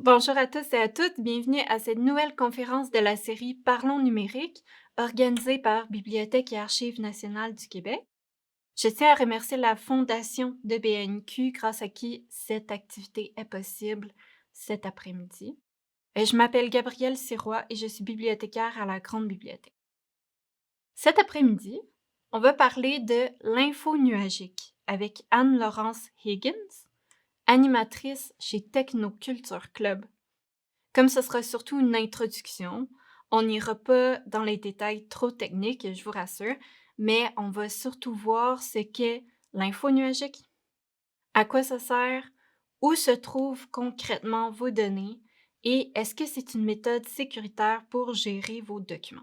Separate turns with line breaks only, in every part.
Bonjour à tous et à toutes, bienvenue à cette nouvelle conférence de la série Parlons numérique, organisée par Bibliothèque et Archives nationales du Québec. Je tiens à remercier la Fondation de BNQ, grâce à qui cette activité est possible cet après-midi. Je m'appelle Gabrielle Sirois et je suis bibliothécaire à la Grande Bibliothèque. Cet après-midi, on va parler de l'info nuagique avec Anne-Laurence Higgins, animatrice chez Technoculture Club. Comme ce sera surtout une introduction, on n'ira pas dans les détails trop techniques, je vous rassure, mais on va surtout voir ce qu'est l'info nuagique, à quoi ça sert, où se trouvent concrètement vos données et est-ce que c'est une méthode sécuritaire pour gérer vos documents.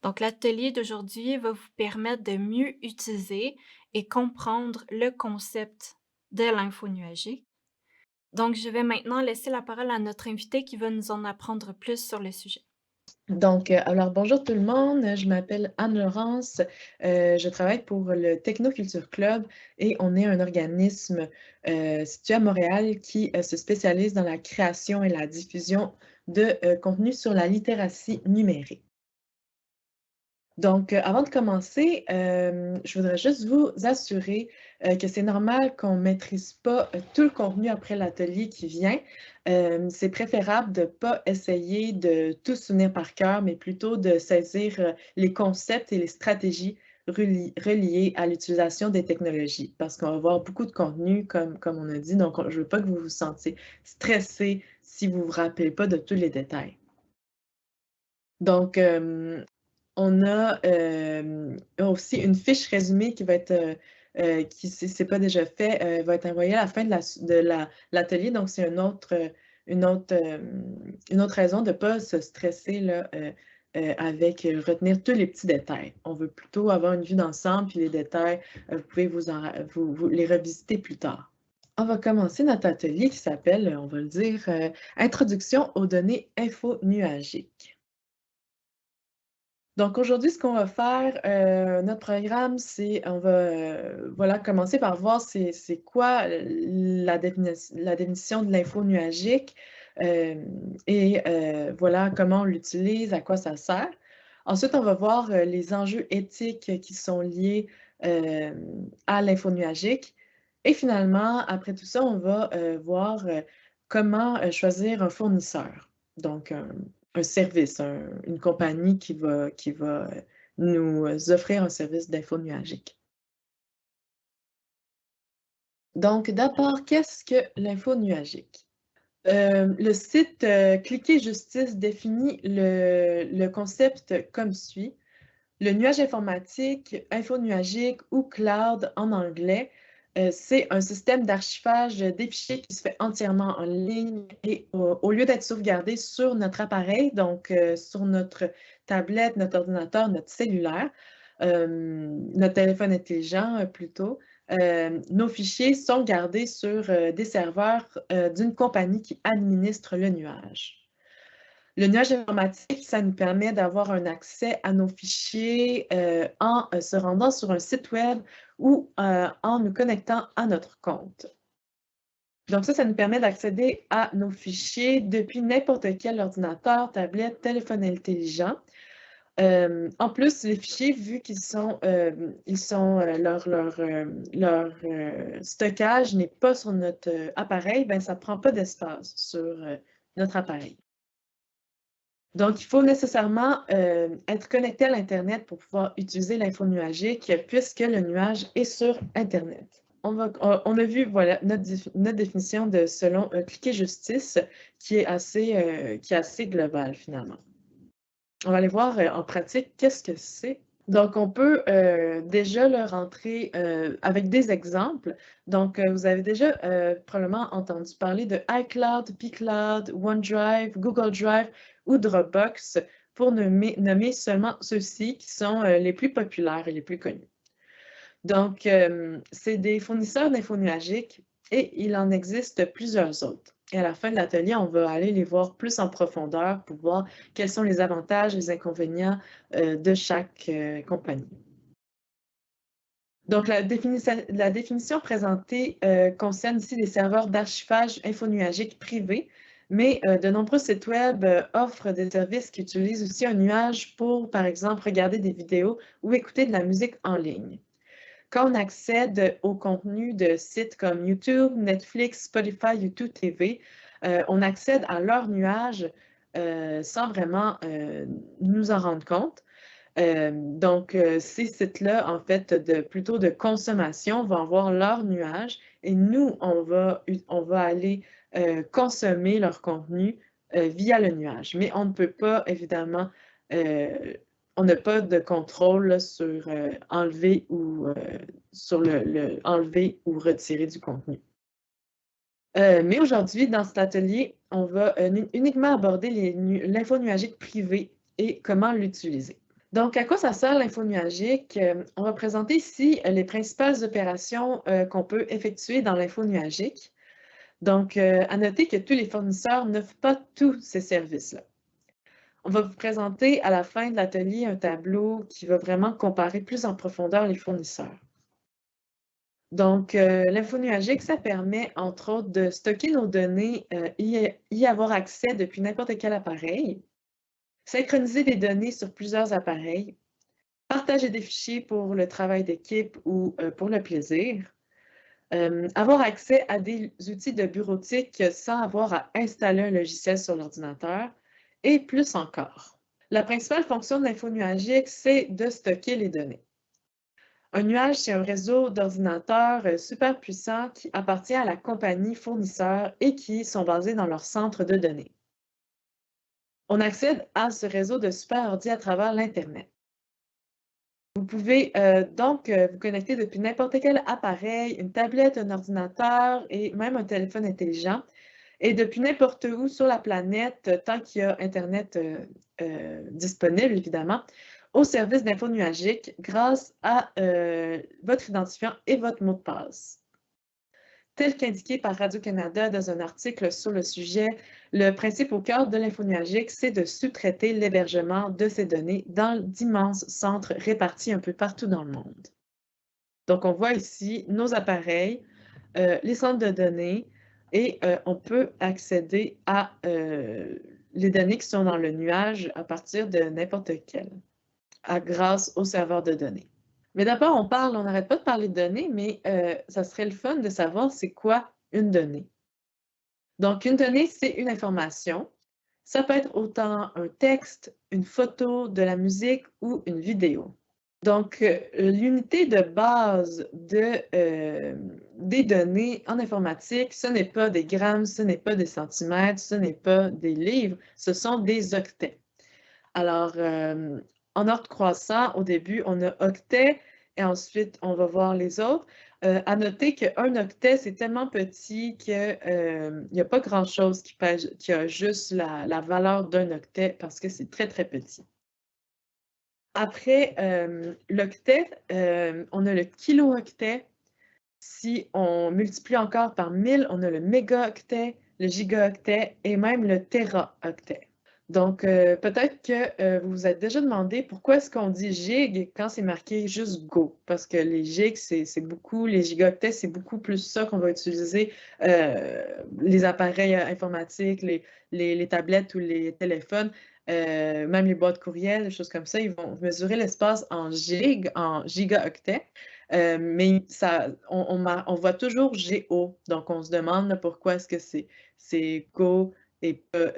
Donc, l'atelier d'aujourd'hui va vous permettre de mieux utiliser et comprendre le concept de l'info nuagique. Donc, je vais maintenant laisser la parole à notre invité qui va nous en apprendre plus sur le sujet.
Alors bonjour tout le monde, je m'appelle Anne-Laurence, je travaille pour le Technoculture Club et on est un organisme situé à Montréal qui se spécialise dans la création et la diffusion de contenu sur la littératie numérique. Donc, avant de commencer, je voudrais juste vous assurer que c'est normal qu'on ne maîtrise pas tout le contenu après l'atelier qui vient. C'est préférable de ne pas essayer de tout se souvenir par cœur, mais plutôt de saisir les concepts et les stratégies reliées à l'utilisation des technologies, parce qu'on va avoir beaucoup de contenu, comme on a dit, donc je ne veux pas que vous vous sentiez stressé si vous ne vous rappelez pas de tous les détails. Donc, on a aussi une fiche résumée qui va être, qui, si ce n'est pas déjà fait, va être envoyée à la fin de l'atelier. Donc, c'est une autre, une autre raison de ne pas se stresser là, avec retenir tous les petits détails. On veut plutôt avoir une vue d'ensemble, puis les détails, vous pouvez vous les revisiter plus tard. On va commencer notre atelier qui s'appelle, on va le dire, Introduction aux données info-nuagiques. Donc aujourd'hui, ce qu'on va faire, notre programme, c'est on va, voilà, commencer par voir c'est quoi la définition de l'info nuagique, et voilà comment on l'utilise, à quoi ça sert. Ensuite, on va voir, les enjeux éthiques qui sont liés, à l'info nuagique et finalement, après tout ça, on va, voir, comment, choisir un fournisseur. Donc un service, une compagnie qui va nous offrir un service d'info nuagique. Donc, d'abord, qu'est-ce que l'info nuagique? Le site Cliquer Justice définit le concept comme suit. Le nuage informatique, info nuagique ou cloud en anglais, c'est un système d'archivage des fichiers qui se fait entièrement en ligne et au lieu d'être sauvegardé sur notre appareil, donc sur notre tablette, notre ordinateur, notre cellulaire, notre téléphone intelligent plutôt, nos fichiers sont gardés sur des serveurs d'une compagnie qui administre le nuage. Le nuage informatique, ça nous permet d'avoir un accès à nos fichiers en se rendant sur un site web ou en nous connectant à notre compte. Donc ça nous permet d'accéder à nos fichiers depuis n'importe quel ordinateur, tablette, téléphone intelligent. En plus, les fichiers, vu qu'ils sont, leur stockage n'est pas sur notre appareil, ben, ça ne prend pas d'espace sur notre appareil. Donc, il faut nécessairement être connecté à l'Internet pour pouvoir utiliser l'info nuagique puisque le nuage est sur Internet. On a vu voilà, notre définition de selon Cliquer Justice qui est assez globale finalement. On va aller voir en pratique qu'est-ce que c'est. Donc, on peut déjà le rentrer avec des exemples. Donc, vous avez déjà probablement entendu parler de iCloud, pCloud, OneDrive, Google Drive ou Dropbox pour nommer seulement ceux-ci qui sont les plus populaires et les plus connus. Donc, c'est des fournisseurs d'info nuagiques et il en existe plusieurs autres. Et à la fin de l'atelier, on va aller les voir plus en profondeur pour voir quels sont les avantages et les inconvénients de chaque compagnie. Donc la définition présentée, concerne ici des serveurs d'archivage infonuagique privés, mais de nombreux sites web, offrent des services qui utilisent aussi un nuage pour, par exemple, regarder des vidéos ou écouter de la musique en ligne. Quand on accède au contenu de sites comme YouTube, Netflix, Spotify, YouTube TV, on accède à leur nuage, sans vraiment, nous en rendre compte. Donc, ces sites-là, en fait, plutôt de consommation, vont avoir leur nuage et nous, on va aller consommer leur contenu via le nuage. Mais on ne peut pas, évidemment, on n'a pas de contrôle là, sur enlever ou sur enlever ou retirer du contenu. Mais aujourd'hui, dans cet atelier, on va uniquement aborder l'info nuagique privée et comment l'utiliser. Donc, à quoi ça sert l'info nuagique? On va présenter ici les principales opérations qu'on peut effectuer dans l'info nuagique. Donc, à noter que tous les fournisseurs n'offrent pas tous ces services-là. On va vous présenter à la fin de l'atelier un tableau qui va vraiment comparer plus en profondeur les fournisseurs. Donc, l'info nuagique, ça permet, entre autres, de stocker nos données, y avoir accès depuis n'importe quel appareil, synchroniser des données sur plusieurs appareils, partager des fichiers pour le travail d'équipe ou pour le plaisir, avoir accès à des outils de bureautique sans avoir à installer un logiciel sur l'ordinateur et plus encore. La principale fonction de l'info nuagique, c'est de stocker les données. Un nuage, c'est un réseau d'ordinateurs super puissant qui appartient à la compagnie fournisseur et qui sont basés dans leur centre de données. On accède à ce réseau de super ordi à travers l'Internet. Vous pouvez donc vous connecter depuis n'importe quel appareil, une tablette, un ordinateur et même un téléphone intelligent, et depuis n'importe où sur la planète, tant qu'il y a Internet disponible, évidemment, au service d'info nuagique grâce à votre identifiant et votre mot de passe. Tel qu'indiqué par Radio-Canada dans un article sur le sujet, le principe au cœur de l'info nuagique, c'est de sous-traiter l'hébergement de ces données dans d'immenses centres répartis un peu partout dans le monde. Donc, on voit ici nos appareils, les centres de données, et on peut accéder à les données qui sont dans le nuage à partir de n'importe quel, grâce au serveur de données. Mais d'abord, on n'arrête pas de parler de données, mais ça serait le fun de savoir c'est quoi une donnée. Donc, une donnée, c'est une information. Ça peut être autant un texte, une photo, de la musique ou une vidéo. Donc, l'unité de base des données en informatique, ce n'est pas des grammes, ce n'est pas des centimètres, ce n'est pas des livres, ce sont des octets. Alors, en ordre croissant, au début, on a octet et ensuite, on va voir les autres. À noter qu'un octet, c'est tellement petit qu'il n'y a pas grand-chose qui a juste la valeur d'un octet parce que c'est très, très petit. Après l'octet, on a le kilo-octet. Si on multiplie encore par 1000, on a le mégaoctet, le gigaoctet et même le téraoctet. Donc, peut-être que vous vous êtes déjà demandé pourquoi est-ce qu'on dit gig quand c'est marqué juste Go? Parce que les gigs, c'est beaucoup, les gigaoctets, c'est beaucoup plus ça qu'on va utiliser, les appareils informatiques, les tablettes ou les téléphones, même les boîtes courriel, des choses comme ça, ils vont mesurer l'espace en gigaoctets. Mais on voit toujours GO, donc on se demande pourquoi est-ce que c'est Go et pas,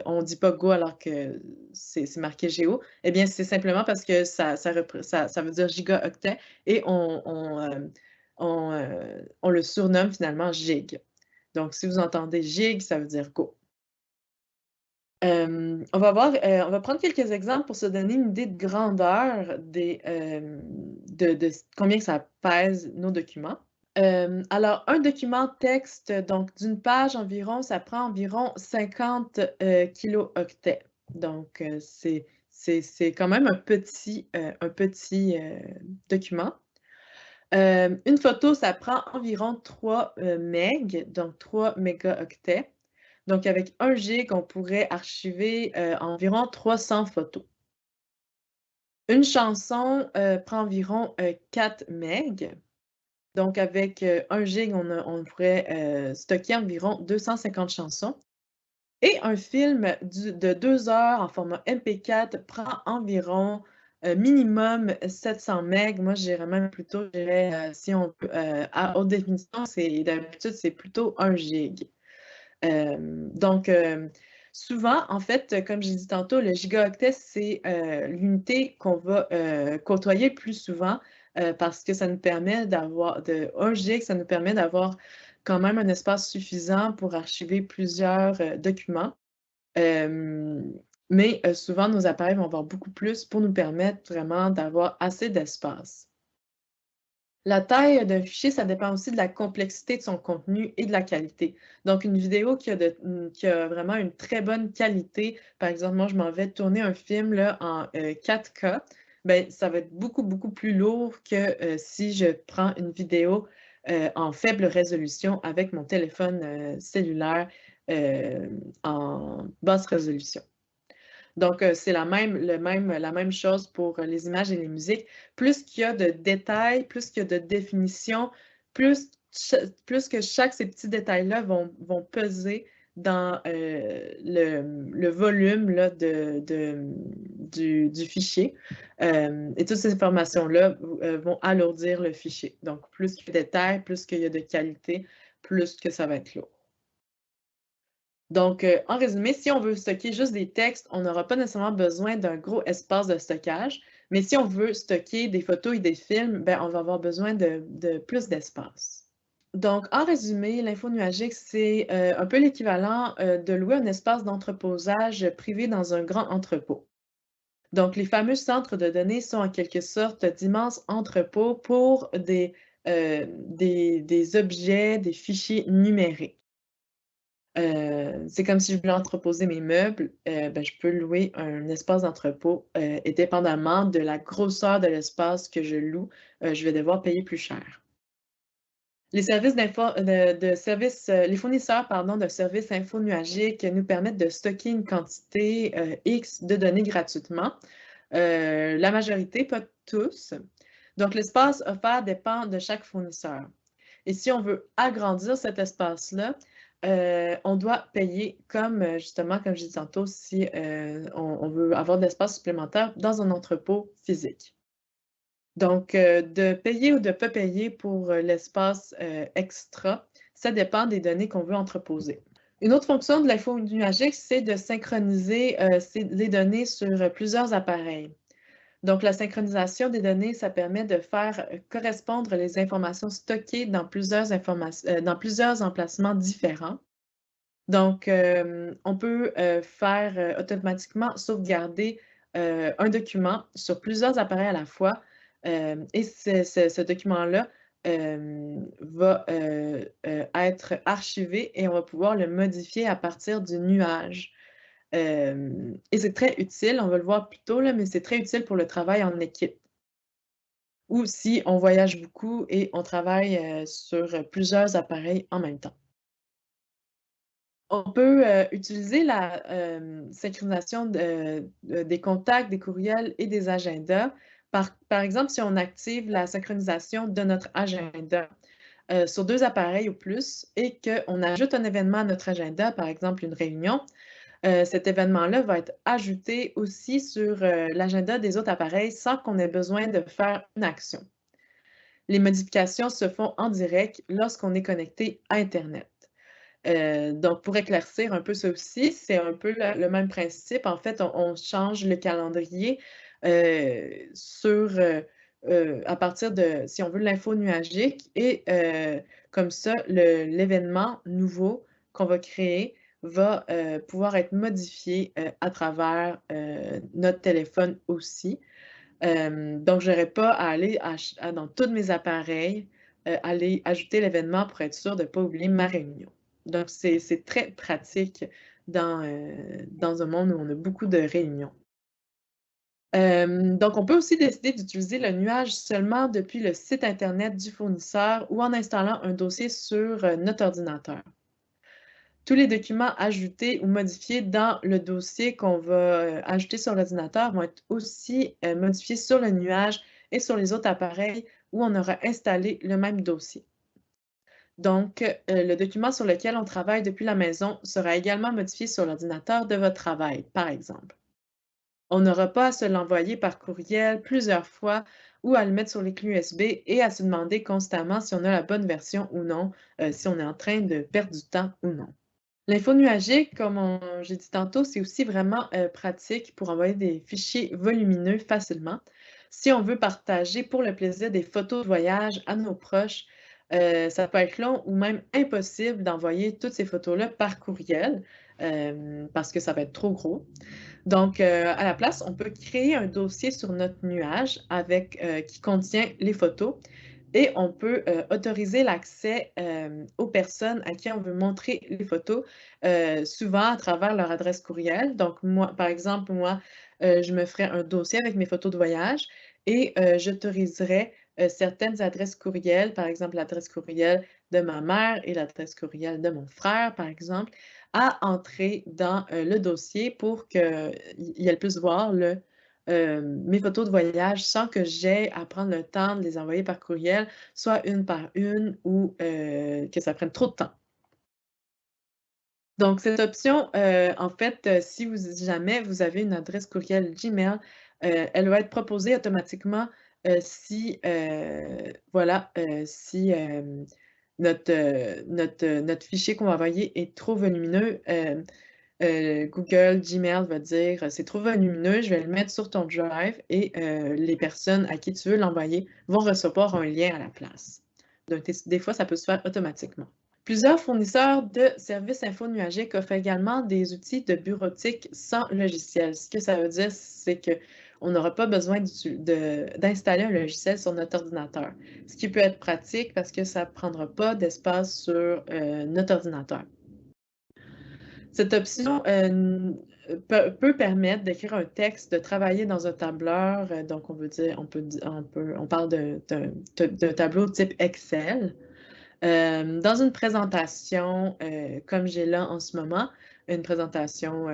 on ne dit pas Go alors que c'est marqué Géo. Eh bien, c'est simplement parce que ça veut dire gigaoctet et on le surnomme finalement gig. Donc, si vous entendez gig, ça veut dire Go. On va prendre quelques exemples pour se donner une idée de grandeur de combien ça pèse nos documents. Alors, un document texte, donc d'une page environ, ça prend environ 50 kilo-octets. Donc, c'est quand même un petit document. Une photo, ça prend environ 3 meg, donc 3 mégaoctets. Donc, avec 1 gig, on pourrait archiver environ 300 photos. Une chanson, prend environ, 4 MB. Donc avec, 1 gig, on pourrait, stocker environ 250 chansons et un film de 2 heures en format MP4 prend environ, minimum 700 MB. Moi, je dirais même plutôt, je dirais, si on peut, à haute définition, d'habitude, c'est plutôt 1 gig. Donc, souvent, en fait, comme j'ai dit tantôt, le gigaoctet, c'est, l'unité qu'on va, côtoyer le plus souvent, parce que ça nous permet d'avoir de 1 gig, ça nous permet d'avoir quand même un espace suffisant pour archiver plusieurs, documents. Hem, mais, souvent, nos appareils vont avoir beaucoup plus pour nous permettre vraiment d'avoir assez d'espace. La taille d'un fichier, ça dépend aussi de la complexité de son contenu et de la qualité. Donc, une vidéo qui a vraiment une très bonne qualité, par exemple, moi, je m'en vais tourner un film là, en 4K, ben, ça va être beaucoup, beaucoup plus lourd que si je prends une vidéo en faible résolution avec mon téléphone cellulaire en basse résolution. Donc, c'est la même chose pour les images et les musiques. Plus qu'il y a de détails, plus qu'il y a de définitions, plus plus que chaque ces petits détails-là vont peser dans, le volume là du fichier. Et toutes ces informations-là vont alourdir le fichier. Donc, plus qu'il y a de détails, plus qu'il y a de qualité, plus que ça va être lourd. Donc, en résumé, si on veut stocker juste des textes, on n'aura pas nécessairement besoin d'un gros espace de stockage, mais si on veut stocker des photos et des films, ben, on va avoir besoin de plus d'espace. Donc, en résumé, l'info nuagique, c'est, un peu l'équivalent, de louer un espace d'entreposage privé dans un grand entrepôt. Donc, les fameux centres de données sont en quelque sorte d'immenses entrepôts pour des objets, des fichiers numériques. C'est comme si je voulais entreposer mes meubles, ben, je peux louer un espace d'entrepôt, et dépendamment de la grosseur de l'espace que je loue, je vais devoir payer plus cher. Les services de services, les fournisseurs, pardon, de services info nuagiques nous permettent de stocker une quantité, X de données gratuitement. La majorité, pas tous. Donc l'espace offert dépend de chaque fournisseur. Et si on veut agrandir cet espace-là, on doit payer comme, justement, comme je disais tantôt, si, on veut avoir de l'espace supplémentaire dans un entrepôt physique. Donc, de payer ou de ne pas payer pour, l'espace, extra, ça dépend des données qu'on veut entreposer. Une autre fonction de l'info nuagique, c'est de synchroniser, les données sur, plusieurs appareils. Donc, la synchronisation des données, ça permet de faire correspondre les informations stockées dans plusieurs emplacements différents. Donc, on peut faire automatiquement sauvegarder un document sur plusieurs appareils à la fois. Et ce document-là va être archivé et on va pouvoir le modifier à partir du nuage. Et c'est très utile, on va le voir plus tôt, là, mais c'est très utile pour le travail en équipe ou si on voyage beaucoup et on travaille sur plusieurs appareils en même temps. On peut utiliser la synchronisation des contacts, des courriels et des agendas. Par exemple, si on active la synchronisation de notre agenda sur 2 appareils ou plus et qu'on ajoute un événement à notre agenda, par exemple une réunion, cet événement-là va être ajouté aussi sur, l'agenda des autres appareils sans qu'on ait besoin de faire une action. Les modifications se font en direct lorsqu'on est connecté à internet. Donc pour éclaircir un peu ça aussi, c'est un peu le même principe. En fait, on change le calendrier, à partir de si on veut l'info nuagique et comme ça, l'événement nouveau qu'on va créer va, pouvoir être modifié, à travers, notre téléphone aussi. Donc j'aurais pas à aller dans tous mes appareils, aller ajouter l'événement pour être sûre de ne pas oublier ma réunion. Donc c'est très pratique dans un monde où on a beaucoup de réunions. Donc on peut aussi décider d'utiliser le nuage seulement depuis le site internet du fournisseur ou en installant un dossier sur, notre ordinateur. Tous les documents ajoutés ou modifiés dans le dossier qu'on va, ajouter sur l'ordinateur vont être aussi, modifiés sur le nuage et sur les autres appareils où on aura installé le même dossier. Donc, le document sur lequel on travaille depuis la maison sera également modifié sur l'ordinateur de votre travail, par exemple. On n'aura pas à se l'envoyer par courriel plusieurs fois ou à le mettre sur les clés USB et à se demander constamment si on a la bonne version ou non, si on est en train de perdre du temps ou non. L'info nuagique, j'ai dit tantôt, c'est aussi vraiment, pratique pour envoyer des fichiers volumineux facilement. Si on veut partager pour le plaisir des photos de voyage à nos proches, ça peut être long ou même impossible d'envoyer toutes ces photos-là par courriel, parce que ça va être trop gros. Donc, à la place, on peut créer un dossier sur notre nuage avec, qui contient les photos et on peut, autoriser l'accès, aux personnes à qui on veut montrer les photos, souvent à travers leur adresse courriel. Donc moi, par exemple, je me ferais un dossier avec mes photos de voyage et j'autoriserais, certaines adresses courriel, par exemple l'adresse courriel de ma mère et l'adresse courriel de mon frère, par exemple, à entrer dans, le dossier pour qu'elles puissent voir mes photos de voyage sans que j'aie à prendre le temps de les envoyer par courriel, soit une par une ou que ça prenne trop de temps. Donc cette option, en fait, si vous jamais vous avez une adresse courriel Gmail, elle va être proposée automatiquement, si, voilà, si, notre fichier qu'on va envoyer est trop volumineux. Google, Gmail va dire: «C'est trop volumineux, je vais le mettre sur ton drive» et les personnes à qui tu veux l'envoyer vont recevoir un lien à la place. Donc des fois, ça peut se faire automatiquement. Plusieurs fournisseurs de services info nuagiques offrent également des outils de bureautique sans logiciel. Ce que ça veut dire, c'est qu'on n'aura pas besoin d'installer un logiciel sur notre ordinateur. Ce qui peut être pratique parce que ça ne prendra pas d'espace sur, notre ordinateur. Cette option, peut permettre d'écrire un texte, de travailler dans un tableur, donc on veut dire on parle d'un tableau type Excel. Dans une présentation, comme j'ai là en ce moment, une présentation,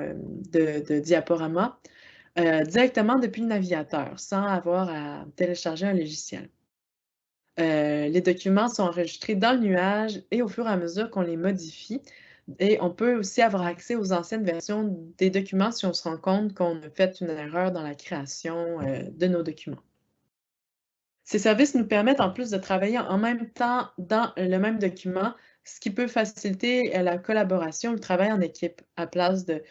de diaporama, directement depuis le navigateur, sans avoir à télécharger un logiciel. Les documents sont enregistrés dans le nuage et au fur et à mesure qu'on les modifie et on peut aussi avoir accès aux anciennes versions des documents si on se rend compte qu'on a fait une erreur dans la création, de nos documents. Ces services nous permettent en plus de travailler en même temps dans le même document, ce qui peut faciliter, la collaboration, le travail en équipe à place de,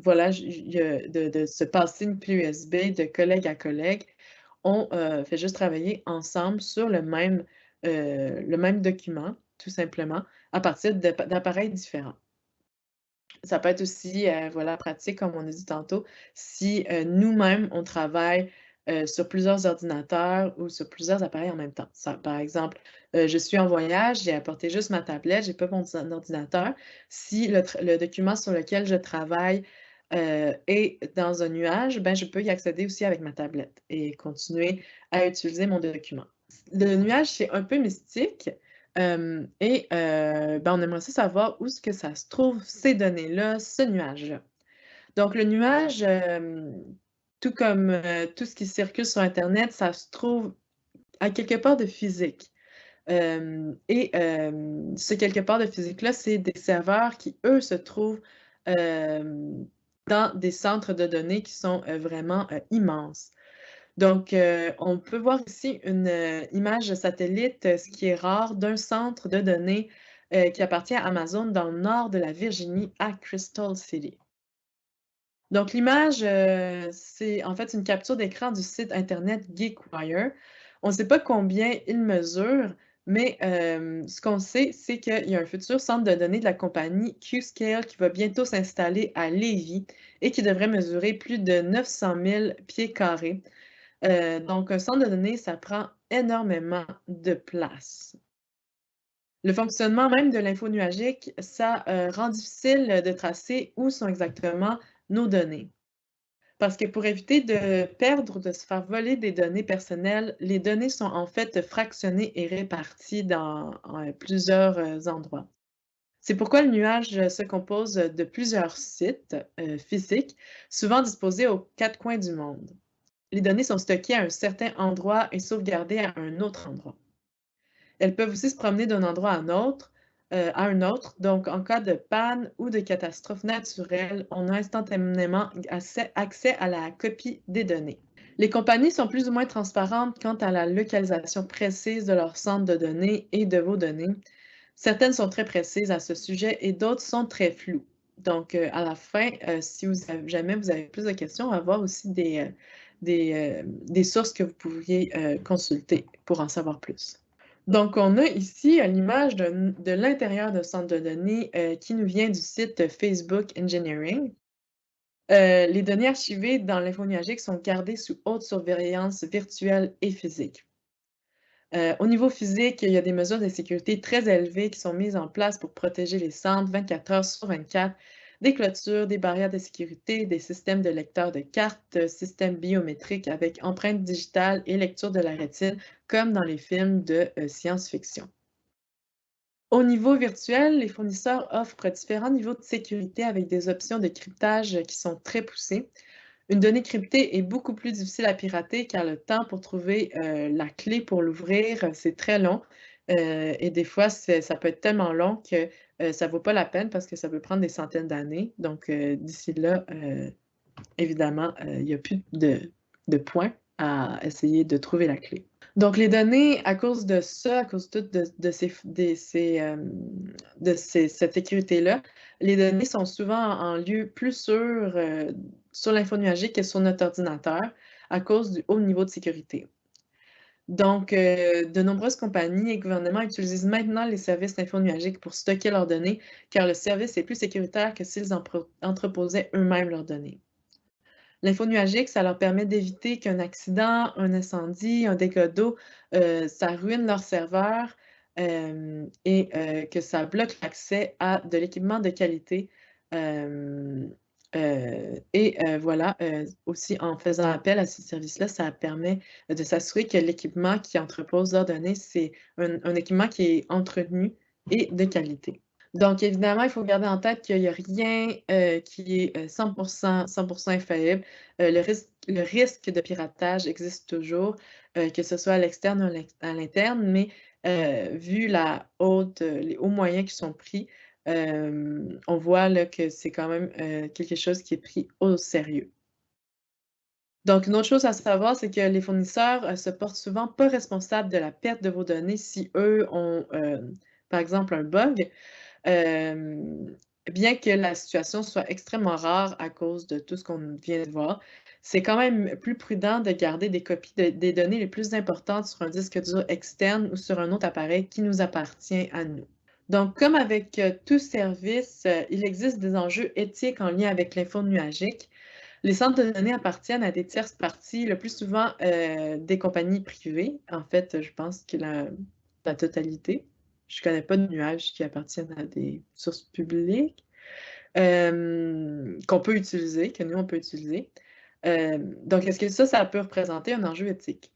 voilà, de se passer une clé USB de collègue à collègue. On, fait juste travailler ensemble sur le même document, tout simplement, à partir d'appareils différents. Ça peut être aussi, voilà, pratique, comme on a dit tantôt, si, nous-mêmes, on travaille, sur plusieurs ordinateurs ou sur plusieurs appareils en même temps. Ça par exemple, je suis en voyage, j'ai apporté juste ma tablette, j'ai pas mon ordinateur. Si le document sur lequel je travaille, est dans un nuage, ben, je peux y accéder aussi avec ma tablette et continuer à utiliser mon document. Le nuage, c'est un peu mystique, ben, on aimerait ça savoir où est-ce que ça se trouve, ces données-là, ce nuage-là. Donc le nuage, tout comme, tout ce qui circule sur internet, ça se trouve à quelque part de physique. Ce quelque part de physique-là, c'est des serveurs qui, eux, se trouvent, dans des centres de données qui sont, vraiment, immenses. Donc, on peut voir ici une, image satellite, ce qui est rare, d'un centre de données, qui appartient à Amazon dans le nord de la Virginie, à Crystal City. Donc l'image, c'est en fait une capture d'écran du site internet GeekWire. On ne sait pas combien il mesure, mais ce qu'on sait, c'est qu'il y a un futur centre de données de la compagnie Qscale qui va bientôt s'installer à Lévis et qui devrait mesurer plus de 900 000 pieds carrés. Donc un centre de données, ça prend énormément de place. Le fonctionnement même de l'info nuagique, ça, rend difficile de tracer où sont exactement nos données. Parce que pour éviter de perdre ou de se faire voler des données personnelles, les données sont en fait fractionnées et réparties dans, plusieurs, endroits. C'est pourquoi le nuage se compose de plusieurs sites physiques, souvent disposés aux quatre coins du monde. Les données sont stockées à un certain endroit et sauvegardées à un autre endroit. Elles peuvent aussi se promener d'un endroit à un autre, donc en cas de panne ou de catastrophe naturelle, on a instantanément accès à la copie des données. Les compagnies sont plus ou moins transparentes quant à la localisation précise de leur centre de données et de vos données. Certaines sont très précises à ce sujet et d'autres sont très floues. Donc, à la fin, si jamais vous avez plus de questions, on va voir aussi des sources que vous pourriez consulter pour en savoir plus. Donc, on a ici l'image de l'intérieur de centre de données qui nous vient du site Facebook Engineering. Les données archivées dans l'info nuagique sont gardées sous haute surveillance virtuelle et physique. Au niveau physique, il y a des mesures de sécurité très élevées qui sont mises en place pour protéger les centres 24 heures sur 24, des clôtures, des barrières de sécurité, des systèmes de lecteurs de cartes, systèmes biométriques avec empreintes digitales et lecture de la rétine, comme dans les films de science-fiction. Au niveau virtuel, les fournisseurs offrent différents niveaux de sécurité avec des options de cryptage qui sont très poussées. Une donnée cryptée est beaucoup plus difficile à pirater car le temps pour trouver la clé pour l'ouvrir, c'est très long. Et des fois, ça peut être tellement long que ça ne vaut pas la peine parce que ça peut prendre des centaines d'années. Donc, d'ici là, évidemment, il n'y a plus de points à essayer de trouver la clé. Donc, les données, à cause de ça, à cause de cette sécurité-là, les données sont souvent en lieu plus sûr sur l'info nuagique que sur notre ordinateur à cause du haut niveau de sécurité. Donc, de nombreuses compagnies et gouvernements utilisent maintenant les services d'info nuagique pour stocker leurs données, car le service est plus sécuritaire que s'ils entreposaient eux-mêmes leurs données. L'info nuagique, ça leur permet d'éviter qu'un accident, un incendie, un dégât d'eau, ça ruine leur serveur, et que ça bloque l'accès à de l'équipement de qualité. Voilà, aussi en faisant appel à ces services-là, ça permet de s'assurer que l'équipement qui entrepose leurs données, c'est un équipement qui est entretenu et de qualité. Donc évidemment, il faut garder en tête qu'il y a rien, qui est, 100 infaillible. Le risque de piratage existe toujours, que ce soit à l'externe ou à l'interne, mais, vu les hauts moyens qui sont pris, on voit là que c'est quand même, quelque chose qui est pris au sérieux. Donc une autre chose à savoir, c'est que les fournisseurs, se portent souvent pas responsables de la perte de vos données si eux ont, par exemple un bug. Hem, Bien que la situation soit extrêmement rare à cause de tout ce qu'on vient de voir, c'est quand même plus prudent de garder des copies des données les plus importantes sur un disque dur externe ou sur un autre appareil qui nous appartient à nous. Donc, comme avec tout service, il existe des enjeux éthiques en lien avec l'info nuagique. Les centres de données appartiennent à des tierces parties, le plus souvent des compagnies privées. En fait, je pense que la totalité. Je connais pas de nuages qui appartiennent à des sources publiques, qu'on peut utiliser, que nous, on peut utiliser. Donc est-ce que ça peut représenter un enjeu éthique?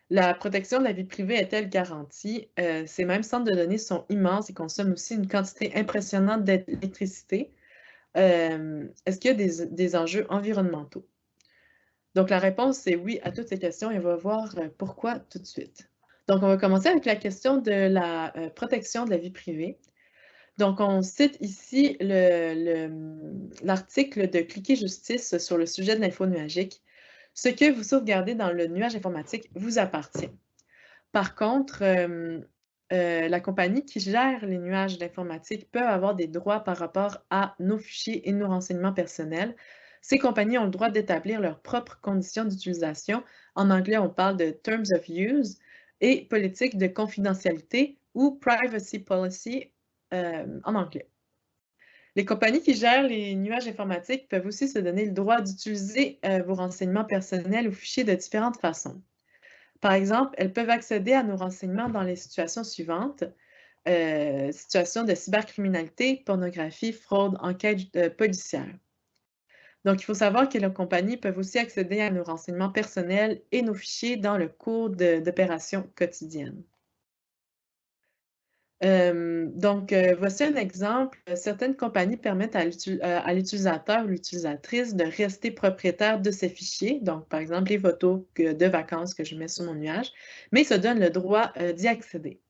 La protection de la vie privée est-elle garantie? Ces mêmes centres de données sont immenses et consomment aussi une quantité impressionnante d'électricité. Est-ce qu'il y a des enjeux environnementaux? Donc la réponse, c'est oui à toutes ces questions et on va voir, pourquoi tout de suite. Donc on va commencer avec la question de la, protection de la vie privée. Donc on cite ici l'article de Cliquer Justice sur le sujet de l'info nuagique. Ce que vous sauvegardez dans le nuage informatique vous appartient. Par contre, la compagnie qui gère les nuages d'informatique peut avoir des droits par rapport à nos fichiers et nos renseignements personnels. Ces compagnies ont le droit d'établir leurs propres conditions d'utilisation. En anglais, on parle de Terms of Use et politique de confidentialité ou Privacy Policy en anglais. Les compagnies qui gèrent les nuages informatiques peuvent aussi se donner le droit d'utiliser vos renseignements personnels ou fichiers de différentes façons. Par exemple, elles peuvent accéder à nos renseignements dans les situations suivantes: situations de cybercriminalité, pornographie, fraude, enquête policière. Donc, il faut savoir que les compagnies peuvent aussi accéder à nos renseignements personnels et nos fichiers dans le cours d'opérations quotidiennes. Voici un exemple. Certaines compagnies permettent à l'utilisateur ou l'utilisatrice de rester propriétaire de ses fichiers, donc par exemple les photos de vacances que je mets sur mon nuage, mais se donne le droit d'y accéder.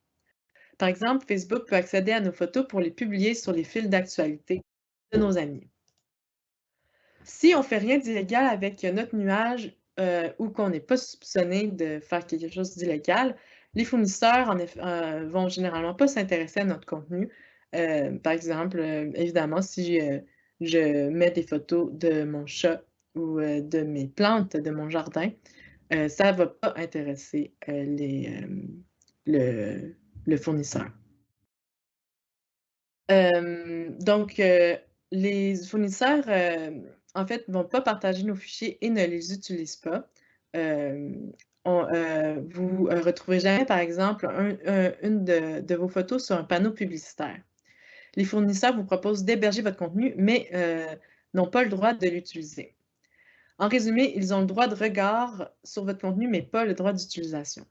Par exemple, Facebook peut accéder à nos photos pour les publier sur les fils d'actualité de nos amis. Si on fait rien d'illégal avec notre nuage, ou qu'on n'est pas soupçonné de faire quelque chose d'illégal, les fournisseurs vont généralement pas s'intéresser à notre contenu. Par exemple, évidemment, si, je mets des photos de mon chat ou, de mes plantes de mon jardin, ça va pas intéresser, le le fournisseur. Les fournisseurs, en fait, vont pas partager nos fichiers et ne les utilisent pas. Vous, retrouverez jamais, par exemple, une de vos photos sur un panneau publicitaire. Les fournisseurs vous proposent d'héberger votre contenu, mais, n'ont pas le droit de l'utiliser. En résumé, ils ont le droit de regard sur votre contenu, mais pas le droit d'utilisation.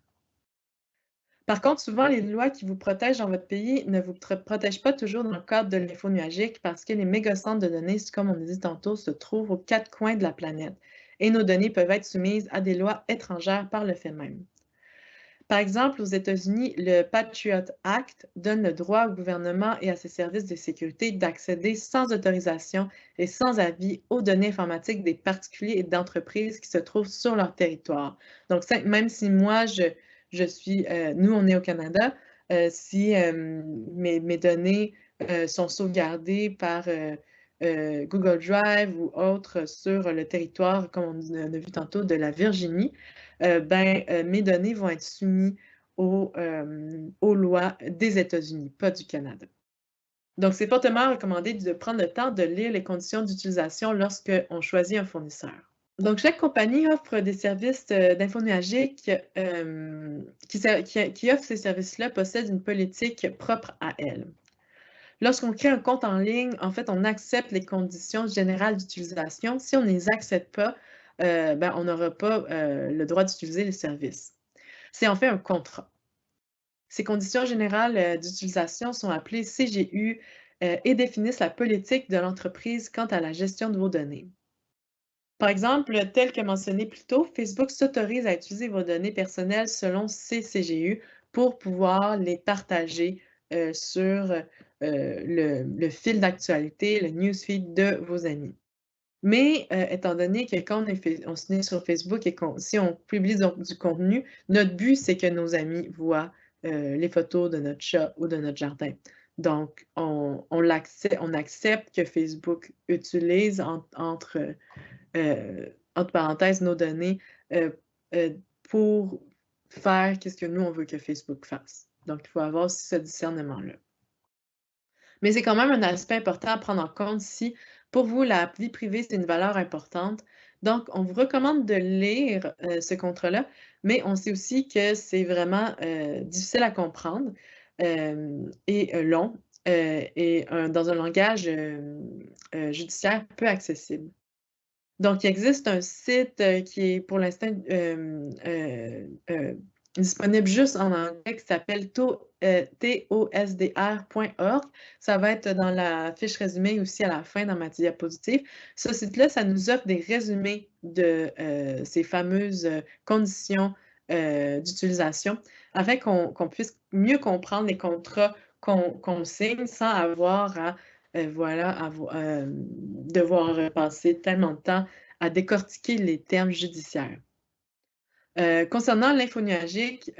Par contre, souvent, les lois qui vous protègent dans votre pays ne vous protègent pas toujours dans le cadre de l'info nuagique parce que les mégacentres de données, comme on a dit tantôt, se trouvent aux quatre coins de la planète et nos données peuvent être soumises à des lois étrangères par le fait même. Par exemple, aux États-Unis, le Patriot Act donne le droit au gouvernement et à ses services de sécurité d'accéder sans autorisation et sans avis aux données informatiques des particuliers et d'entreprises qui se trouvent sur leur territoire. Donc, même si moi, nous, on est au Canada, si mes données sont sauvegardées par Google Drive ou autres sur le territoire, comme on a vu tantôt, de la Virginie, mes données vont être soumises aux lois des États-Unis, pas du Canada. Donc, c'est fortement recommandé de prendre le temps de lire les conditions d'utilisation lorsqu'on choisit un fournisseur. Donc, chaque compagnie offre des services d'info nuagique qui offre ces services-là possède une politique propre à elle. Lorsqu'on crée un compte en ligne, en fait, on accepte les conditions générales d'utilisation. Si on ne les accepte pas, on n'aura pas le droit d'utiliser les services. C'est en fait un contrat. Ces conditions générales d'utilisation sont appelées CGU et définissent la politique de l'entreprise quant à la gestion de vos données. Par exemple, tel que mentionné plus tôt, Facebook s'autorise à utiliser vos données personnelles selon ces CGU pour pouvoir les partager sur le fil d'actualité, le newsfeed de vos amis. Mais étant donné que quand on se met sur Facebook et si on publie du contenu, notre but, c'est que nos amis voient les photos de notre chat ou de notre jardin. Donc, on accepte que Facebook utilise entre parenthèses, nos données pour faire ce que nous, on veut que Facebook fasse. Donc, il faut avoir aussi ce discernement-là. Mais c'est quand même un aspect important à prendre en compte si, pour vous, la vie privée, c'est une valeur importante. Donc, on vous recommande de lire ce contrat-là, mais on sait aussi que c'est vraiment difficile à comprendre et long dans un langage judiciaire peu accessible. Donc, il existe un site, qui est pour l'instant, disponible juste en anglais qui s'appelle tosdr.org. Ça va être dans la fiche résumée aussi à la fin dans ma diapositive. Ce site-là, ça nous offre des résumés de, ces fameuses, conditions, d'utilisation afin qu'on puisse mieux comprendre les contrats qu'on signe sans avoir à devoir passer tellement de temps à décortiquer les termes judiciaires. Concernant l'info nuagique,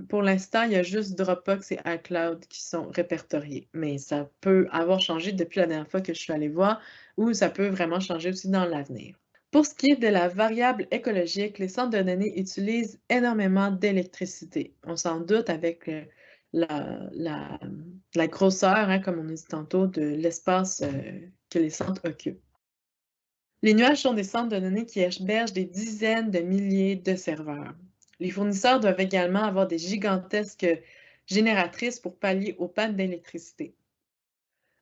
pour l'instant, il y a juste Dropbox et iCloud qui sont répertoriés, mais ça peut avoir changé depuis la dernière fois que je suis allée voir ou ça peut vraiment changer aussi dans l'avenir. Pour ce qui est de la variable écologique, les centres de données utilisent énormément d'électricité. On s'en doute avec la, la, la grosseur, hein, comme on a dit tantôt, de l'espace que les centres occupent. Les nuages sont des centres de données qui hébergent des dizaines de milliers de serveurs. Les fournisseurs doivent également avoir des gigantesques génératrices pour pallier aux pannes d'électricité.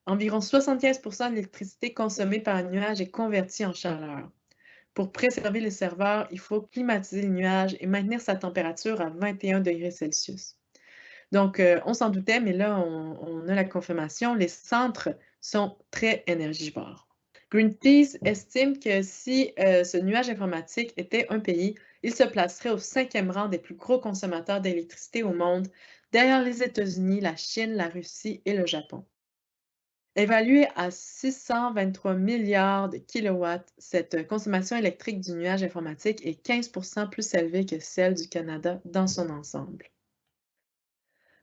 Environ 75 de l'électricité consommée par un nuage est convertie en chaleur. Pour préserver les serveurs, il faut climatiser le nuage et maintenir sa température à 21 degrés Celsius. Donc, on s'en doutait, mais là, on a la confirmation, les centres sont très énergivores. Greenpeace estime que si ce nuage informatique était un pays, il se placerait au 5e rang des plus gros consommateurs d'électricité au monde, derrière les États-Unis, la Chine, la Russie et le Japon. Évaluée à 623 milliards de kilowatts, cette consommation électrique du nuage informatique est 15 plus élevée que celle du Canada dans son ensemble.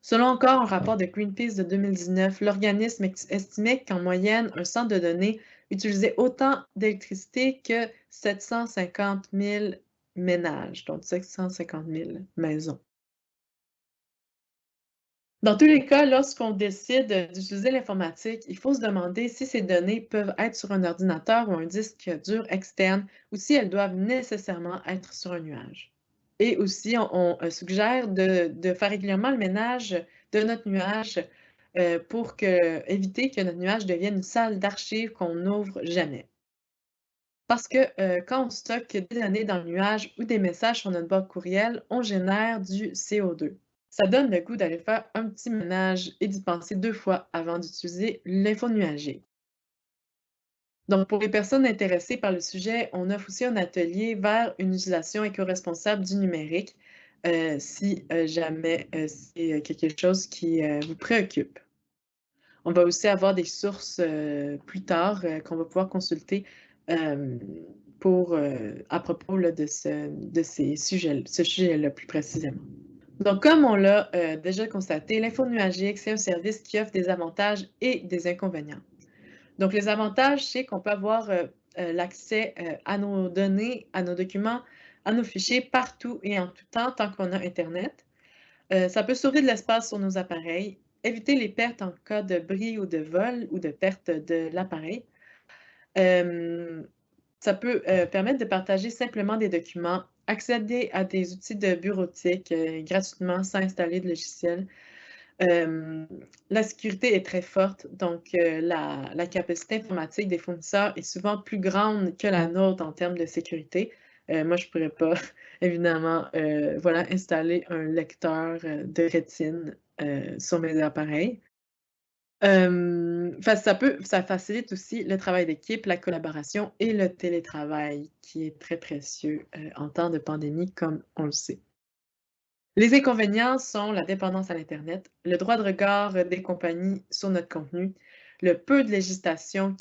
Selon encore un rapport de Greenpeace de 2019, l'organisme estimait qu'en moyenne, un centre de données utilisait autant d'électricité que 750 000 ménages, donc 750 000 maisons. Dans tous les cas, lorsqu'on décide d'utiliser l'informatique, il faut se demander si ces données peuvent être sur un ordinateur ou un disque dur externe ou si elles doivent nécessairement être sur un nuage. Et aussi, on suggère de faire régulièrement le ménage de notre nuage pour éviter que notre nuage devienne une salle d'archives qu'on n'ouvre jamais. Parce que quand on stocke des données dans le nuage ou des messages sur notre boîte courriel, on génère du CO2. Ça donne le goût d'aller faire un petit ménage et d'y penser 2 fois avant d'utiliser l'info nuagique. Donc, pour les personnes intéressées par le sujet, on offre aussi un atelier vers une utilisation éco-responsable du numérique, si jamais c'est quelque chose qui vous préoccupe. On va aussi avoir des sources plus tard qu'on va pouvoir consulter euh, à propos là, de ces sujets, ce sujet-là plus précisément. Donc, comme on l'a déjà constaté, l'info nuagique, c'est un service qui offre des avantages et des inconvénients. Donc, les avantages, c'est qu'on peut avoir l'accès à nos données, à nos documents, à nos fichiers partout et en tout temps, tant qu'on a Internet. Ça peut sauver de l'espace sur nos appareils, éviter les pertes en cas de bris ou de vol ou de perte de l'appareil. Euh, Ça peut permettre de partager simplement des documents, accéder à des outils de bureautique gratuitement sans installer de logiciel. La sécurité est très forte, donc la capacité informatique des fournisseurs est souvent plus grande que la nôtre en termes de sécurité. Moi, je ne pourrais pas, évidemment, voilà, installer un lecteur de rétine sur mes appareils. Ça facilite aussi le travail d'équipe, la collaboration et le télétravail, qui est très précieux en temps de pandémie, comme on le sait. Les inconvénients sont la dépendance à l'Internet, le droit de regard des compagnies sur notre contenu, le peu de législation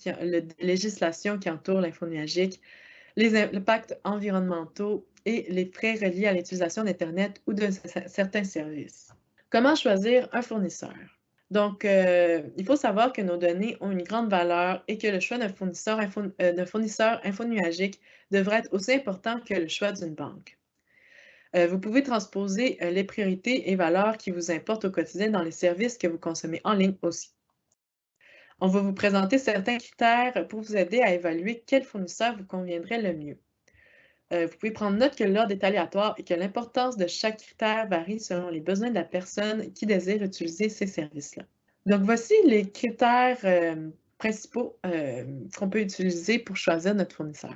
qui entoure l'info nuagique, les impacts environnementaux et les frais reliés à l'utilisation d'Internet ou de certains services. Comment choisir un fournisseur? Donc, il faut savoir que nos données ont une grande valeur et que le choix d'un fournisseur infonuagique devrait être aussi important que le choix d'une banque. Vous pouvez transposer les priorités et valeurs qui vous importent au quotidien dans les services que vous consommez en ligne aussi. On va vous présenter certains critères pour vous aider à évaluer quel fournisseur vous conviendrait le mieux. Vous pouvez prendre note que l'ordre est aléatoire et que l'importance de chaque critère varie selon les besoins de la personne qui désire utiliser ces services-là. Donc, voici les critères principaux qu'on peut utiliser pour choisir notre fournisseur.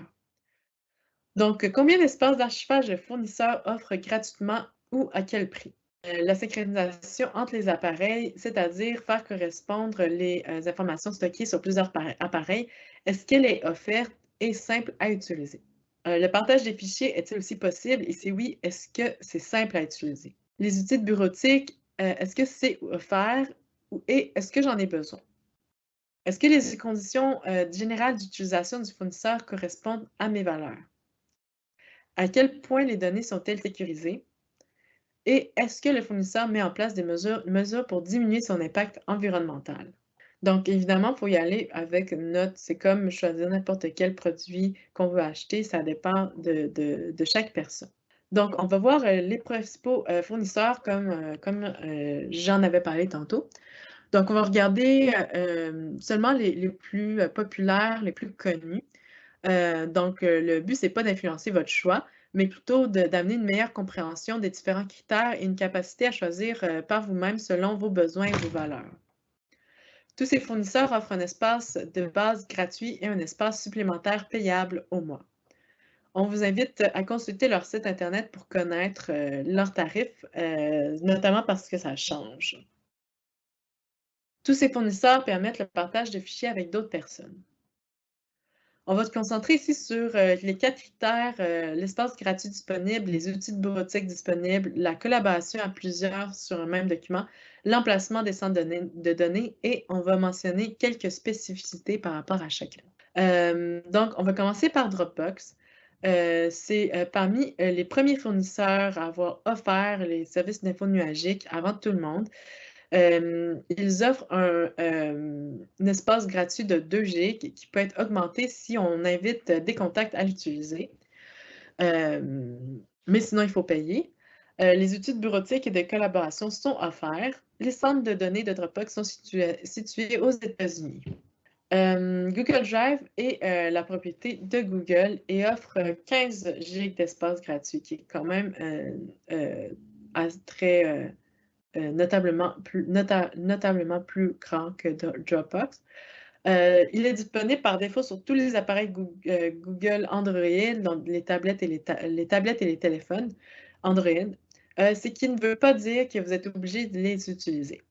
Donc, combien d'espaces d'archivage le fournisseur offre gratuitement ou à quel prix? La synchronisation entre les appareils, c'est-à-dire faire correspondre les informations stockées sur plusieurs appareils, est-ce qu'elle est offerte et simple à utiliser? Le partage des fichiers est-il aussi possible? Et si oui, est-ce que c'est simple à utiliser? Les outils de bureautique, est-ce que c'est offert et est-ce que j'en ai besoin? Est-ce que les conditions générales d'utilisation du fournisseur correspondent à mes valeurs? À quel point les données sont-elles sécurisées? Et est-ce que le fournisseur met en place des mesures pour diminuer son impact environnemental? Donc, évidemment, il faut y aller avec une note. C'est comme choisir n'importe quel produit qu'on veut acheter, ça dépend de chaque personne. Donc, on va voir les principaux fournisseurs comme j'en avais parlé tantôt. Donc, on va regarder seulement les plus populaires, les plus connus. Donc, le but, c'est pas d'influencer votre choix, mais plutôt d'amener une meilleure compréhension des différents critères et une capacité à choisir par vous-même selon vos besoins et vos valeurs. Tous ces fournisseurs offrent un espace de base gratuit et un espace supplémentaire payable au mois. On vous invite à consulter leur site Internet pour connaître leurs tarifs, notamment parce que ça change. Tous ces fournisseurs permettent le partage de fichiers avec d'autres personnes. On va se concentrer ici sur les 4 critères, l'espace gratuit disponible, les outils de bureautique disponibles, la collaboration à plusieurs sur un même document, l'emplacement des centres de données et on va mentionner quelques spécificités par rapport à chacun. Donc, on va commencer par Dropbox. C'est parmi les premiers fournisseurs à avoir offert les services d'info nuagique avant tout le monde. Ils offrent un espace gratuit de 2 gigs qui peut être augmenté si on invite des contacts à l'utiliser. Mais sinon, il faut payer. Les outils de bureautique et de collaboration sont offerts. Les centres de données de Dropbox sont situés aux États-Unis. Google Drive est la propriété de Google et offre 15 gigs d'espace gratuit, qui est quand même très notablement plus grand que Dropbox. Il est disponible par défaut sur tous les appareils Google Android, donc les tablettes et les téléphones Android, ce qui ne veut pas dire que vous êtes obligé de les utiliser.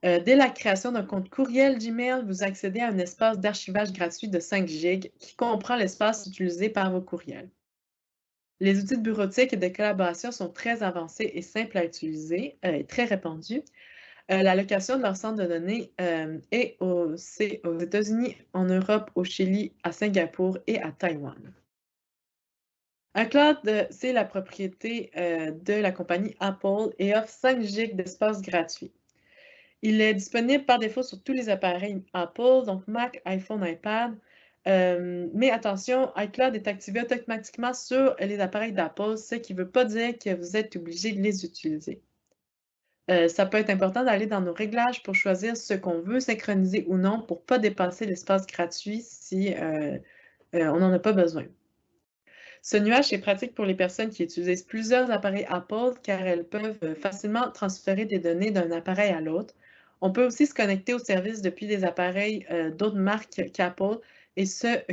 Dès la création d'un compte courriel Gmail, vous accédez à un espace d'archivage gratuit de 5 gigs qui comprend l'espace utilisé par vos courriels. Les outils de bureautique et de collaboration sont très avancés et simples à utiliser et très répandus. La location de leur centre de données c'est aux États-Unis, en Europe, au Chili, à Singapour et à Taïwan. iCloud, c'est la propriété de la compagnie Apple et offre 5 gigs d'espace gratuit. Il est disponible par défaut sur tous les appareils Apple, donc Mac, iPhone, iPad. Mais attention, iCloud est activé automatiquement sur les appareils d'Apple, ce qui ne veut pas dire que vous êtes obligé de les utiliser. Ça peut être important d'aller dans nos réglages pour choisir ce qu'on veut synchroniser ou non pour ne pas dépasser l'espace gratuit si on n'en a pas besoin. Ce nuage est pratique pour les personnes qui utilisent plusieurs appareils Apple car elles peuvent facilement transférer des données d'un appareil à l'autre. On peut aussi se connecter au service depuis des appareils d'autres marques qu'Apple, et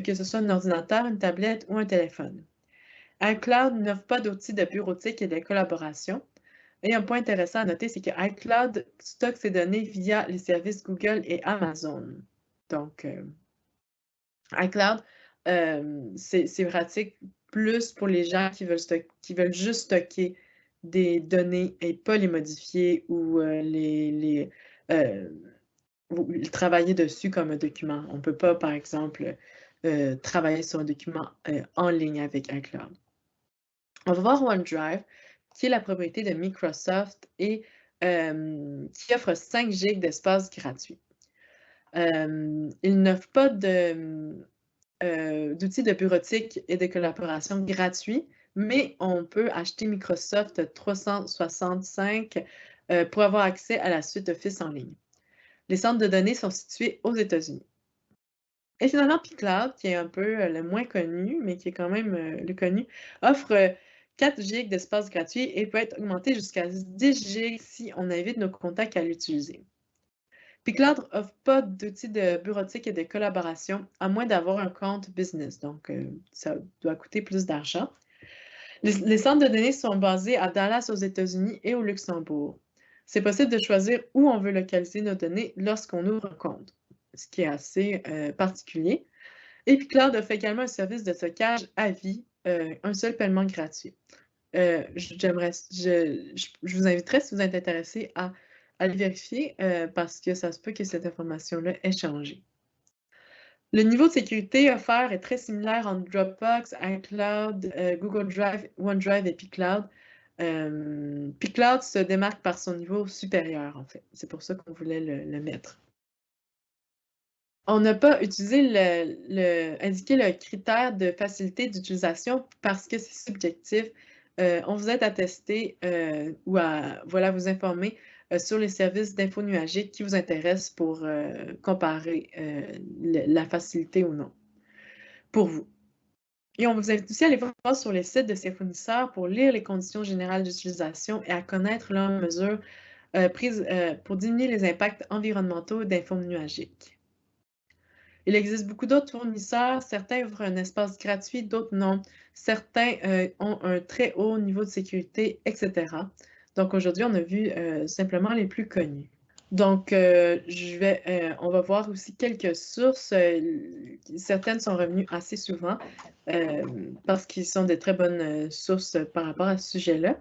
que ce soit un ordinateur, une tablette ou un téléphone. iCloud n'offre pas d'outils de bureautique et de collaboration. Et un point intéressant à noter, c'est que iCloud stocke ses données via les services Google et Amazon. Donc, iCloud, c'est pratique plus pour les gens qui veulent juste stocker des données et pas les modifier ou travailler dessus comme un document. On ne peut pas, par exemple, travailler sur un document en ligne avec iCloud. On va voir OneDrive, qui est la propriété de Microsoft et qui offre 5 gigs d'espace gratuit. Il n'offre pas d'outils de bureautique et de collaboration gratuits, mais on peut acheter Microsoft 365 pour avoir accès à la suite Office en ligne. Les centres de données sont situés aux États-Unis. Et finalement, pCloud, qui est un peu le moins connu, mais qui est quand même le connu, offre 4 gigs d'espace gratuit et peut être augmenté jusqu'à 10 gigs si on invite nos contacts à l'utiliser. pCloud n'offre pas d'outils de bureautique et de collaboration, à moins d'avoir un compte business, donc ça doit coûter plus d'argent. Les centres de données sont basés à Dallas aux États-Unis et au Luxembourg. C'est possible de choisir où on veut localiser nos données lorsqu'on ouvre un compte, ce qui est assez particulier. Et pCloud offre également un service de stockage à vie, un seul paiement gratuit. Je vous inviterais, si vous êtes intéressé, à aller vérifier parce que ça se peut que cette information-là ait changé. Le niveau de sécurité offert est très similaire entre Dropbox, iCloud, Google Drive, OneDrive et pCloud. pCloud se démarque par son niveau supérieur, en fait. C'est pour ça qu'on voulait le mettre. On n'a pas indiqué le critère de facilité d'utilisation parce que c'est subjectif. On vous aide à tester ou à vous informer sur les services d'info nuagique qui vous intéressent pour comparer la facilité ou non pour vous. Et on vous invite aussi à aller voir sur les sites de ces fournisseurs pour lire les conditions générales d'utilisation et à connaître leurs mesures prises pour diminuer les impacts environnementaux d'info nuagique. Il existe beaucoup d'autres fournisseurs. Certains offrent un espace gratuit, d'autres non. Certains ont un très haut niveau de sécurité, etc. Donc aujourd'hui, on a vu simplement les plus connus. Donc, on va voir aussi quelques sources. Certaines sont revenues assez souvent parce qu'ils sont de très bonnes sources par rapport à ce sujet-là.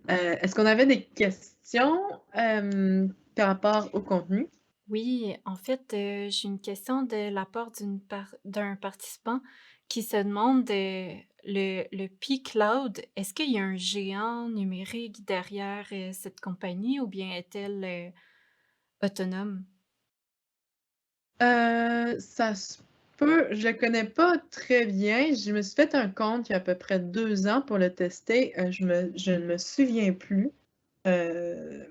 Est-ce qu'on avait des questions par rapport au contenu?
Oui, en fait, j'ai une question de la part d'un participant qui se demande, le P-Cloud, est-ce qu'il y a un géant numérique derrière, cette compagnie ou bien est-elle, autonome?
Ça se peut, je le connais pas très bien. Je me suis fait un compte il y a à peu près 2 ans pour le tester. Je ne me souviens plus euh,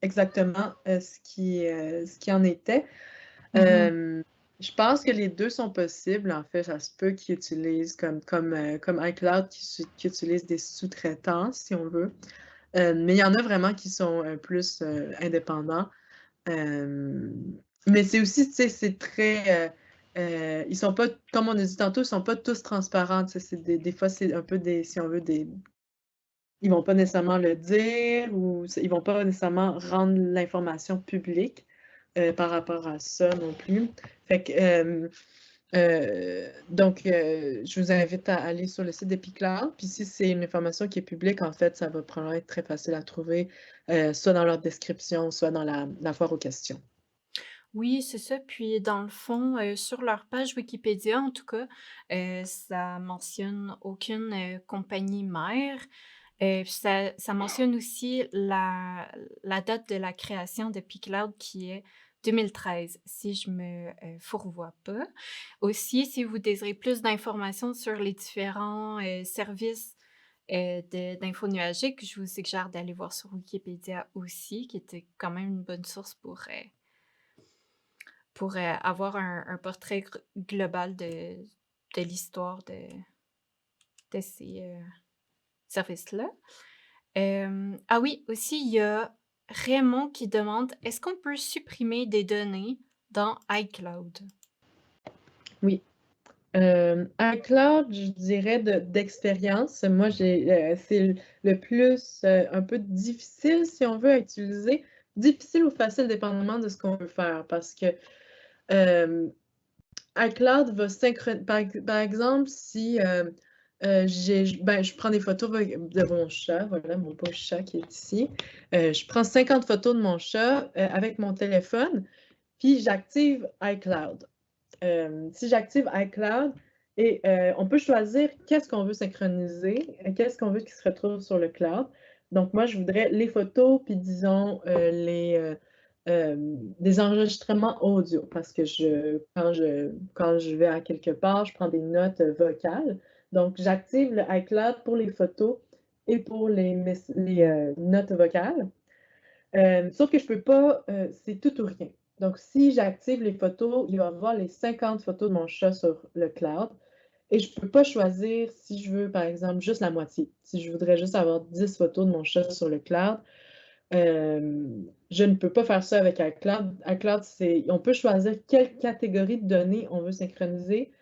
exactement ce qui en était.
Mmh.
Je pense que les 2 sont possibles. En fait, ça se peut qu'ils utilisent comme iCloud qui utilise des sous-traitants, si on veut. Mais il y en a vraiment qui sont plus indépendants. Euh, mais c'est aussi, tu sais, c'est très. Ils sont pas, comme on a dit tantôt, ils sont pas tous transparents. Tu sais, des fois, c'est un peu des, si on veut, des. Ils vont pas nécessairement le dire ou ils vont pas nécessairement rendre l'information publique par rapport à ça non plus. Fait que, donc, je vous invite à aller sur le site d'Epicloud. Puis si c'est une information qui est publique, en fait, ça va probablement être très facile à trouver, soit dans leur description, soit dans la foire aux questions.
Oui, c'est ça. Puis dans le fond, sur leur page Wikipédia, en tout cas, ça mentionne aucune, compagnie mère. Puis ça mentionne aussi la date de la création de pCloud qui est 2013, si je me, fourvoie pas. Aussi, si vous désirez plus d'informations sur les différents, services, de d'infos nuagiques, je vous suggère d'aller voir sur Wikipédia aussi, qui était quand même une bonne source pour, avoir un portrait global de l'histoire de ces, services-là. Ah oui, aussi, il y a Raymond qui demande: «Est-ce qu'on peut supprimer des données dans iCloud?»
Oui. iCloud, je dirais d'expérience. Moi, c'est le plus un peu difficile, si on veut, à utiliser. Difficile ou facile, dépendamment de ce qu'on veut faire. Parce que euh, iCloud va synchroniser. Par exemple, si je prends des photos de mon chat, voilà, mon pauvre chat qui est ici. Je prends 50 photos de mon chat avec mon téléphone, puis j'active iCloud. Si j'active iCloud, et on peut choisir qu'est-ce qu'on veut synchroniser, qu'est-ce qu'on veut qui se retrouve sur le cloud. Donc, moi, je voudrais les photos, puis disons des enregistrements audio, parce que quand je vais à quelque part, je prends des notes vocales. Donc, j'active le iCloud pour les photos et pour les notes vocales. Sauf que je peux pas, c'est tout ou rien. Donc, si j'active les photos, il va y avoir les 50 photos de mon chat sur le cloud. Et je peux pas choisir si je veux, par exemple, juste la moitié. Si je voudrais juste avoir 10 photos de mon chat sur le cloud, je ne peux pas faire ça avec iCloud. iCloud, on peut choisir quelle catégorie de données on veut synchroniser,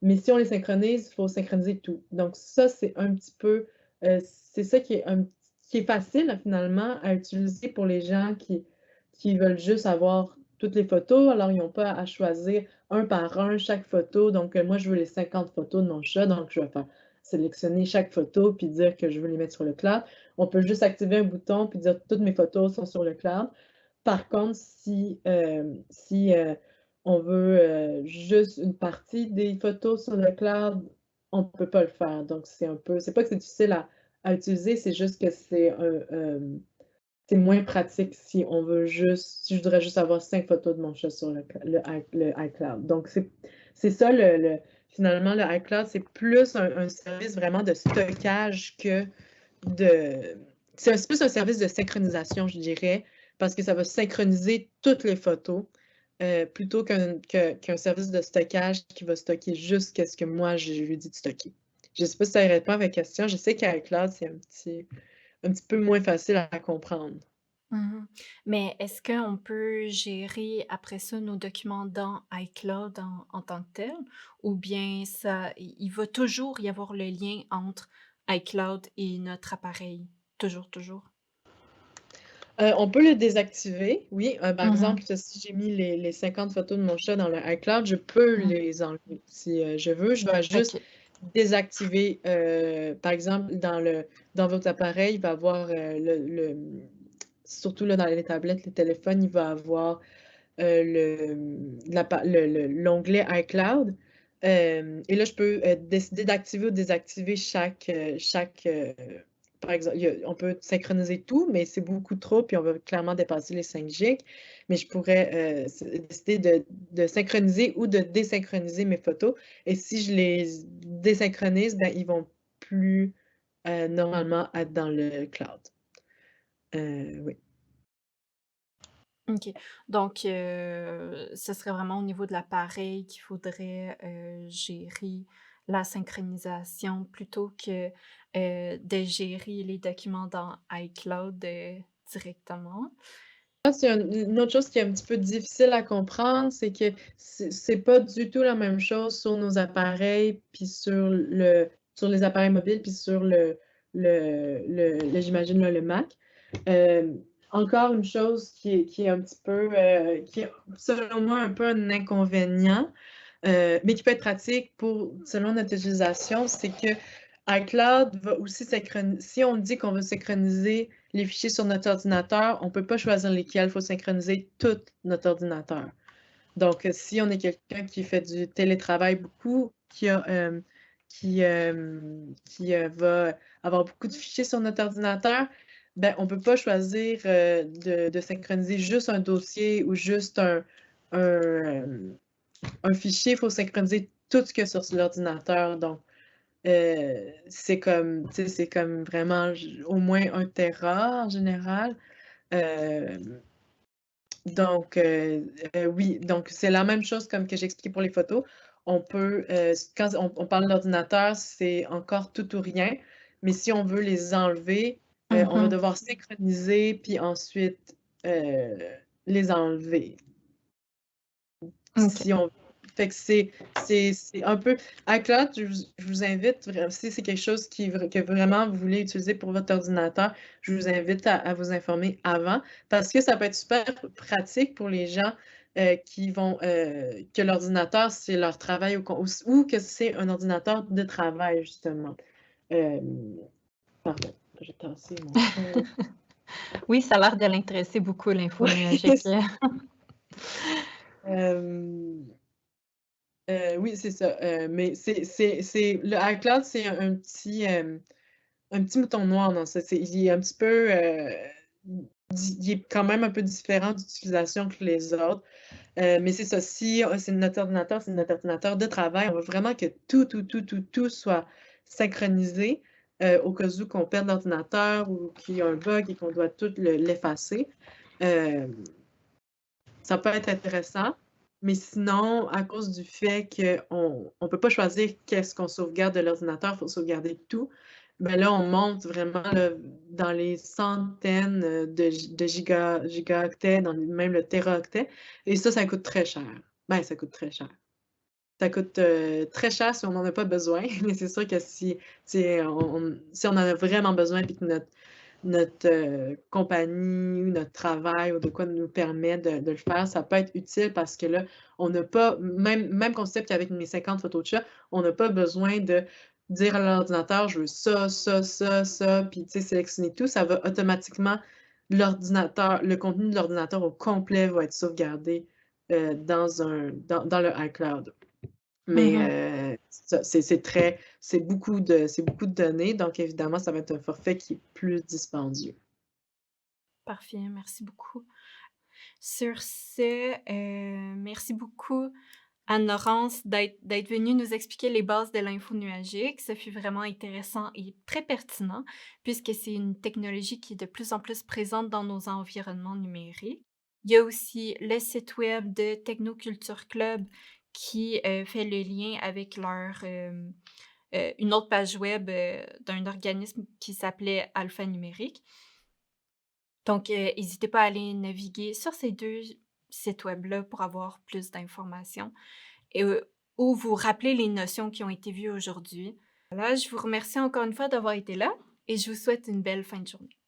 mais si on les synchronise, il faut synchroniser tout. Donc ça, c'est un petit peu, c'est ça qui est facile finalement à utiliser pour les gens qui veulent juste avoir toutes les photos. Alors, ils n'ont pas à choisir un par un chaque photo. Donc, moi, je veux les 50 photos de mon chat. Donc, je vais faire sélectionner chaque photo puis dire que je veux les mettre sur le cloud. On peut juste activer un bouton puis dire toutes mes photos sont sur le cloud. Par contre, si on veut juste une partie des photos sur le cloud, on ne peut pas le faire. Donc, c'est pas que c'est difficile à utiliser, c'est juste que c'est moins pratique si je voudrais juste avoir 5 photos de mon chat sur le iCloud. Donc, c'est ça, finalement, le iCloud, c'est plus un service vraiment de stockage que de. C'est plus un service de synchronisation, je dirais, parce que ça va synchroniser toutes les photos plutôt qu'un service de stockage qui va stocker juste ce que moi, je lui dis de stocker. Je ne sais pas si ça répond à votre question. Je sais qu'iCloud, c'est un petit peu moins facile à comprendre.
Mmh. Mais est-ce qu'on peut gérer après ça nos documents dans iCloud en tant que tel? Ou bien ça il va toujours y avoir le lien entre iCloud et notre appareil? Toujours, toujours?
On peut le désactiver, oui. Par
Mmh
exemple, si j'ai mis les 50 photos de mon chat dans le iCloud, je peux
mh.
les enlever si, je veux. Je dois juste
OK.
désactiver, par exemple, dans votre appareil, il va avoir, surtout là, dans les tablettes, les téléphones, il va avoir, l'onglet iCloud, et là, je peux, décider d'activer ou désactiver par exemple, on peut synchroniser tout, mais c'est beaucoup trop, puis on va clairement dépasser les 5 gigs. Mais je pourrais, décider de synchroniser ou de désynchroniser mes photos. Et si je les désynchronise, ben, ils vont plus, normalement être dans le cloud. Oui.
OK. Donc, ce serait vraiment au niveau de l'appareil qu'il faudrait, gérer la synchronisation plutôt que, de gérer les documents dans iCloud, directement.
C'est une autre chose qui est un petit peu difficile à comprendre, c'est que c'est pas du tout la même chose sur nos appareils, puis sur les appareils mobiles, puis sur j'imagine là, le Mac. Encore une chose qui est un petit peu, qui est selon moi un peu un inconvénient, mais qui peut être pratique selon notre utilisation, c'est que iCloud va aussi synchroniser. Si on dit qu'on veut synchroniser les fichiers sur notre ordinateur, on ne peut pas choisir lesquels, il faut synchroniser tout notre ordinateur. Donc, si on est quelqu'un qui fait du télétravail beaucoup, va avoir beaucoup de fichiers sur notre ordinateur, ben, on ne peut pas choisir de synchroniser juste un dossier ou juste un fichier. Il faut synchroniser tout ce qu'il y a sur l'ordinateur. Donc, c'est comme vraiment au moins 1 téra en général. Donc, oui, donc c'est la même chose comme que j'ai expliqué pour les photos. On peut, quand on parle d'ordinateur, c'est encore tout ou rien, mais si on veut les enlever, on va
Mmh.
devoir synchroniser puis ensuite, les enlever.
OK.
Si on Fait que c'est un peu iCloud, je vous invite si c'est quelque chose que vraiment vous voulez utiliser pour votre ordinateur, je vous invite à vous informer avant parce que ça peut être super pratique pour les gens, que l'ordinateur, c'est leur travail ou que c'est un ordinateur de travail justement. Hem, Pardon, j'ai tassé mon chat.
Oui, ça a l'air de l'intéresser beaucoup l'info
Oui,
nuagique.
hem oui, c'est ça, mais le iCloud, c'est un petit mouton noir dans ça. Il est un petit peu, il est quand même un peu différent d'utilisation que les autres, mais c'est ça, si, c'est notre ordinateur de travail, on veut vraiment que tout, tout, tout, tout, tout soit synchronisé, au cas où qu'on perde l'ordinateur ou qu'il y a un bug et qu'on doit tout l'effacer. Hem Ça peut être intéressant, mais sinon, à cause du fait qu'on ne peut pas choisir qu'est-ce qu'on sauvegarde de l'ordinateur, il faut sauvegarder tout, ben là, on monte vraiment là, dans les centaines, de gigaoctets, même le téraoctet et ça coûte très cher. Ben, ça coûte très cher. Ça coûte, très cher si on n'en a pas besoin, mais c'est sûr que si on en a vraiment besoin puis que notre, compagnie ou notre travail ou de quoi nous permet de le faire, ça peut être utile parce que là, on n'a pas même concept qu'avec mes 50 photos de chat, on n'a pas besoin de dire à l'ordinateur: «Je veux ça, ça, ça, ça», puis tu sais, sélectionner tout. Ça va automatiquement le contenu de l'ordinateur au complet va être sauvegardé, dans le iCloud. Mais,
Mmh.
c'est ça, c'est beaucoup de données, donc évidemment, ça va être un forfait qui est plus dispendieux.
Parfait, merci beaucoup. Sur ce, merci beaucoup Anne-Laurence d'être venue nous expliquer les bases de l'info nuagique. Ce fut vraiment intéressant et très pertinent puisque c'est une technologie qui est de plus en plus présente dans nos environnements numériques. Il y a aussi le site web de Technoculture Club qui, fait le lien avec une autre page web, d'un organisme qui s'appelait Alpha Numérique. Donc, n'hésitez pas à aller naviguer sur ces 2 sites web-là pour avoir plus d'informations et ou vous rappeler les notions qui ont été vues aujourd'hui. Voilà, je vous remercie encore une fois d'avoir été là et je vous souhaite une belle fin de journée.